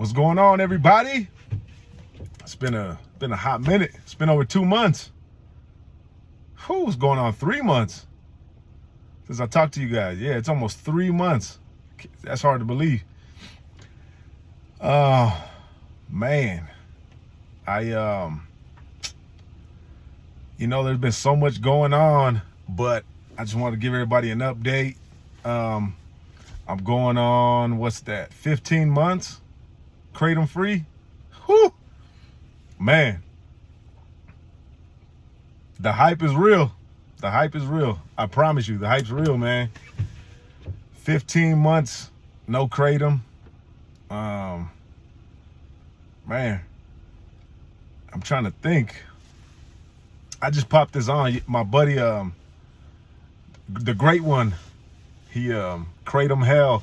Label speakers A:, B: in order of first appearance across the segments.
A: What's going on, everybody? It's been a hot minute. It's been over 2 months. Whew, what's going on? 3 months since I talked to you guys. Yeah, it's almost 3 months. That's hard to believe. Man, there's been so much going on, but I just want to give everybody an update. I'm going on, 15 months Kratom free. Whew, man, the hype is real. The hype is real. I promise you, the hype's real, man. 15 months, no Kratom. Man, I'm trying to think. I just popped this on. My buddy, the great one, he, Kratom Hell,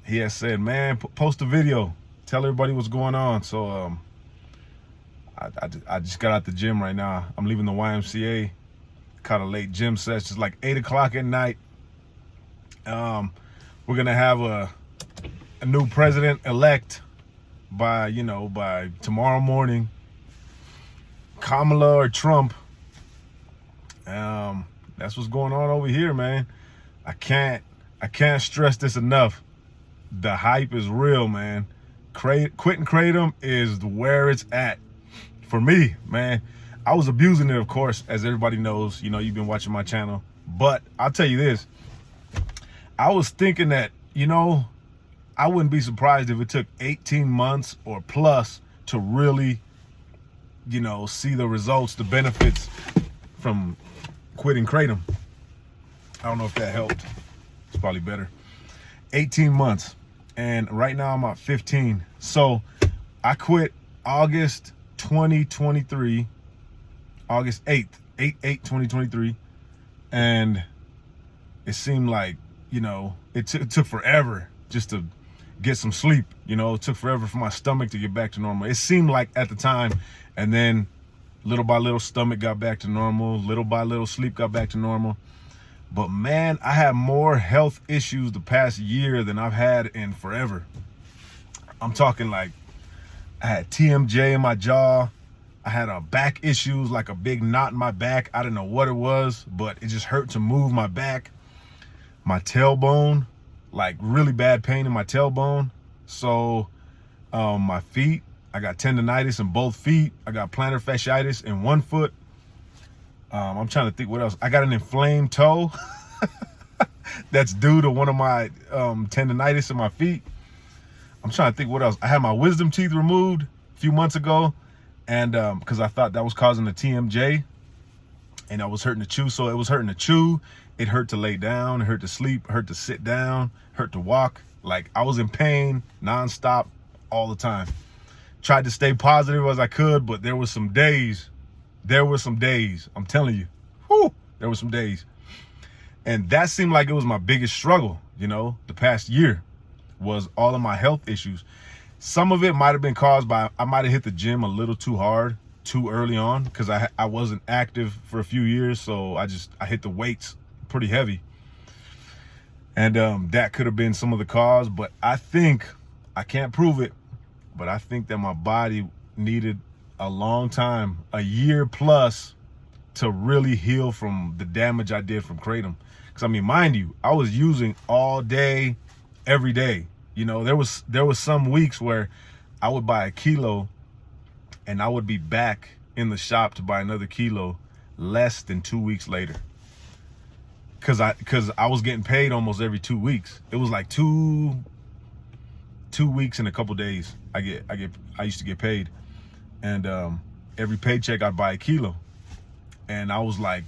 A: he has said, man, post a video. Tell everybody what's going on. So, I just got out the gym right now. I'm leaving the YMCA. Caught a late gym session. It's like 8 o'clock at night. We're gonna have a new president-elect by tomorrow morning. Kamala or Trump. That's what's going on over here, man. I can't stress this enough. The hype is real, man. Quitting Kratom is where it's at for me, man. I was abusing it, of course, as everybody knows. You've been watching my channel. But I'll tell you this. I was thinking that, I wouldn't be surprised if it took 18 months or plus to really, see the results, the benefits from quitting Kratom. I don't know if that helped. It's probably better. 18 months. And right now I'm at 15. So I quit August 2023, August 8th, 8/8/2023. And it seemed like, it took forever just to get some sleep. It took forever for my stomach to get back to normal. It seemed like at the time. And then little by little, stomach got back to normal. Little by little, sleep got back to normal. But man, I had more health issues the past year than I've had in forever. I'm talking like I had TMJ in my jaw. I had back issues, like a big knot in my back. I didn't know what it was, but it just hurt to move my back. My tailbone, like really bad pain in my tailbone. So my feet, I got tendonitis in both feet. I got plantar fasciitis in one foot. I'm trying to think what else. I got an inflamed toe that's due to one of my tendonitis in my feet. I'm trying to think what else. I had my wisdom teeth removed a few months ago, and because I thought that was causing the TMJ, and I was hurting to chew. So it was hurting to chew. It hurt to lay down. It hurt to sleep. It hurt to sit down. Hurt to walk. Like I was in pain nonstop all the time. Tried to stay positive as I could, but there were some days. I'm telling you, there were some days. And that seemed like it was my biggest struggle, the past year, was all of my health issues. Some of it might have been caused by, I might have hit the gym a little too hard, too early on, because I wasn't active for a few years. So I hit the weights pretty heavy. And that could have been some of the cause, but I can't prove it, but I think that my body needed a long time, a year plus, to really heal from the damage I did from Kratom. Because I mean, mind you, I was using all day, every day. There was some weeks where I would buy a kilo and I would be back in the shop to buy another kilo less than 2 weeks later. Cause I was getting paid almost every 2 weeks. It was like two weeks and a couple days I used to get paid. And every paycheck I'd buy a kilo. And I was like,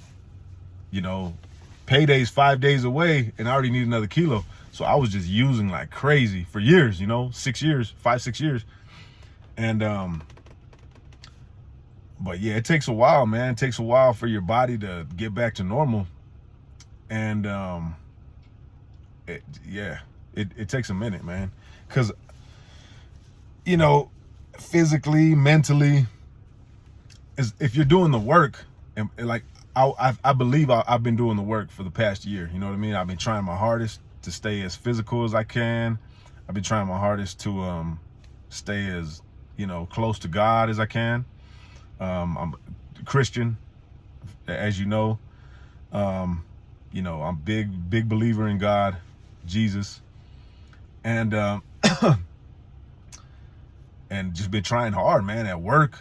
A: payday's 5 days away and I already need another kilo. So I was just using like crazy for years, 6 years, 5-6 years. And but yeah, it takes a while, man. It takes a while for your body to get back to normal. And it takes a minute, man. Cause physically, mentally, if you're doing the work, and like I believe I've been doing the work for the past year. You know what I mean? I've been trying my hardest to stay as physical as I can. I've been trying my hardest to stay as, close to God as I can. I'm a Christian, as you know. I'm big believer in God, Jesus, and and just been trying hard, man. At work,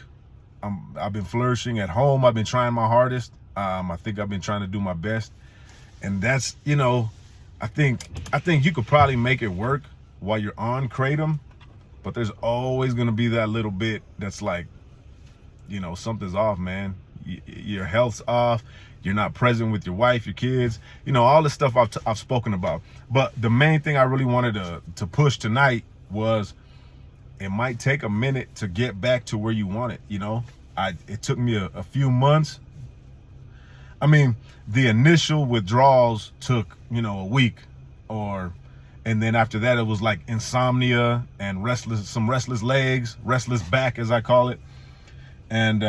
A: I've been flourishing. At home, I've been trying my hardest. I think I've been trying to do my best, and that's, I think you could probably make it work while you're on Kratom, but there's always gonna be that little bit that's like, something's off, man. Your health's off. You're not present with your wife, your kids, all this stuff I've spoken about. But the main thing I really wanted to push tonight was, it might take a minute to get back to where you want it. It took me a few months. I mean, the initial withdrawals took, a week, and then after that, it was like insomnia and some restless legs, restless back, as I call it. And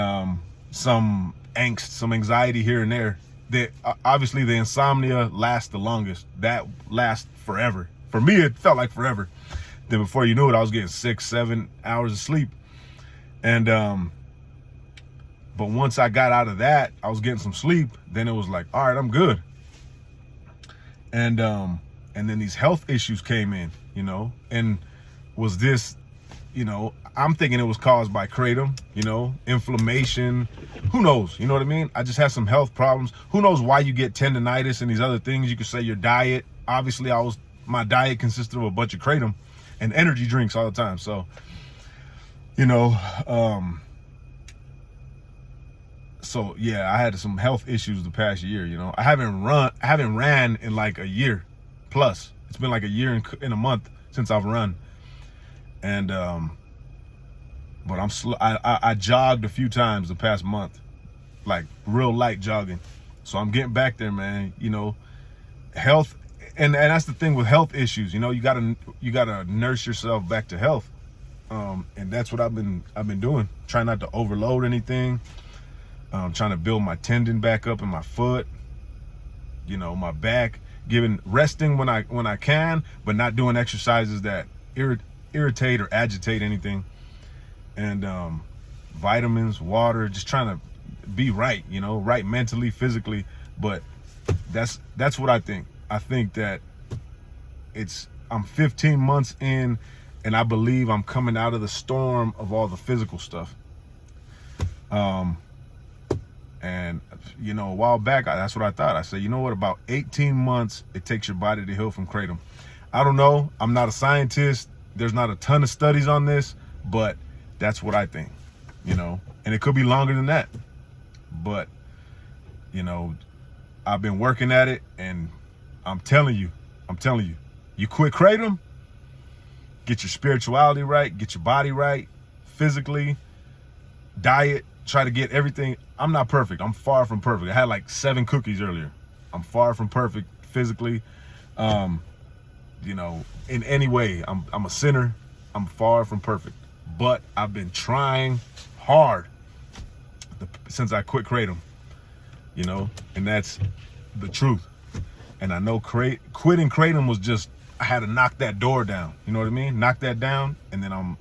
A: some angst, some anxiety here and there. Obviously the insomnia lasts the longest. That lasts forever. For me, it felt like forever. Then before you knew it, I was getting 6-7 hours of sleep. And but once I got out of that, I was getting some sleep. Then it was like, all right, I'm good. And then these health issues came in, and was this, I'm thinking it was caused by Kratom, inflammation. Who knows? You know what I mean? I just had some health problems. Who knows why you get tendonitis and these other things? You could say your diet. Obviously, my diet consisted of a bunch of Kratom and energy drinks all the time. So, so yeah, I had some health issues the past year. I haven't ran in like a year plus. It's been like a year and a month since I've run. And but I'm slow. I jogged a few times the past month, like real light jogging. So I'm getting back there, man. Health, and that's the thing with health issues. You gotta nurse yourself back to health. And that's what I've been doing. Trying not to overload anything. Trying to build my tendon back up in my foot. My back. Resting when I can, but not doing exercises that irritate or agitate anything. And vitamins, water, just trying to be right, right mentally, physically. But that's what I think. I think that I'm 15 months in, and I believe I'm coming out of the storm of all the physical stuff. And a while back, that's what I thought. I said, about 18 months it takes your body to heal from Kratom. I don't know. I'm not a scientist. There's not a ton of studies on this, but that's what I think, and it could be longer than that. But, I've been working at it, and I'm telling you, you quit Kratom, get your spirituality right, get your body right, physically, diet, try to get everything. I'm not perfect. I'm far from perfect. I had like 7 cookies earlier. I'm far from perfect physically. In any way, I'm a sinner. I'm far from perfect. But I've been trying hard since I quit Kratom, and that's the truth. And I know quitting Kratom was just, I had to knock that door down. You know what I mean? Knock that down, and then I'm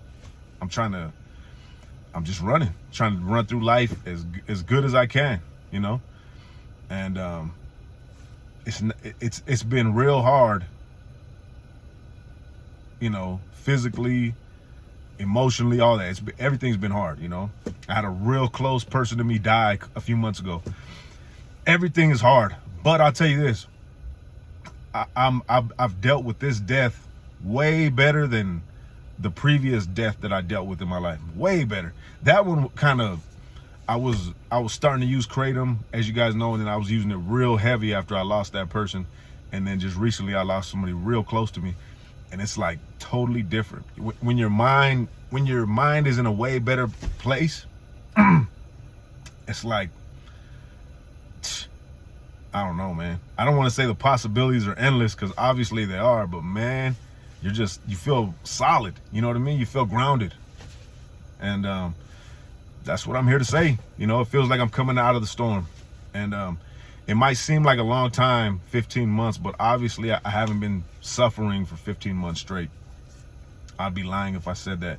A: just running, trying to run through life as good as I can, and it's been real hard, physically, emotionally, all that. Everything's been hard, I had a real close person to me die a few months ago. Everything is hard, but I'll tell you this, I've dealt with this death way better than the previous death that I dealt with in my life. Way better. That one kind of, I was starting to use Kratom, as you guys know, and then I was using it real heavy after I lost that person. And then just recently I lost somebody real close to me. And it's like totally different. When your mind is in a way better place, it's like, I don't know, man. I don't want to say the possibilities are endless, because obviously they are, but man, you feel solid. You know what I mean? You feel grounded. And that's what I'm here to say. It feels like I'm coming out of the storm. And it might seem like a long time, 15 months, but obviously I haven't been suffering for 15 months straight. I'd be lying if I said that.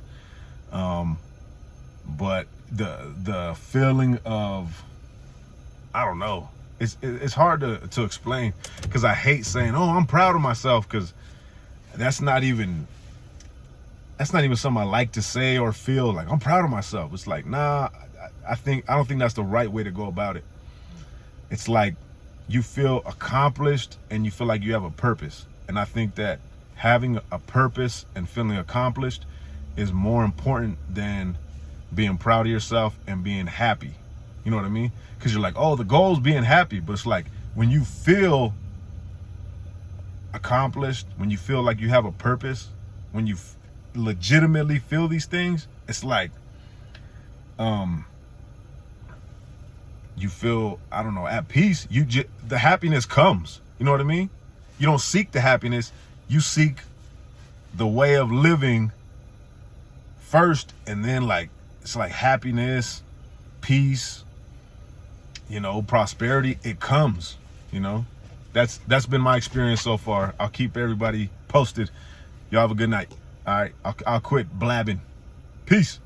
A: But the feeling of, I don't know, it's hard to explain, because I hate saying, oh, I'm proud of myself, because that's not even something I like to say or feel. Like, I'm proud of myself. It's like, nah, I don't think that's the right way to go about it. It's like you feel accomplished and you feel like you have a purpose. And I think that having a purpose and feeling accomplished is more important than being proud of yourself and being happy. You know what I mean? Because you're like, oh, the goal is being happy. But it's like, when you feel accomplished, when you feel like you have a purpose, when you legitimately feel these things, it's like, you feel, I don't know, at peace. The happiness comes. You know what I mean? You don't seek the happiness. You seek the way of living first, and then, like, it's like happiness, peace, you know, prosperity. It comes. You know, that's been my experience so far. I'll keep everybody posted. Y'all have a good night. All right, I'll quit blabbing. Peace.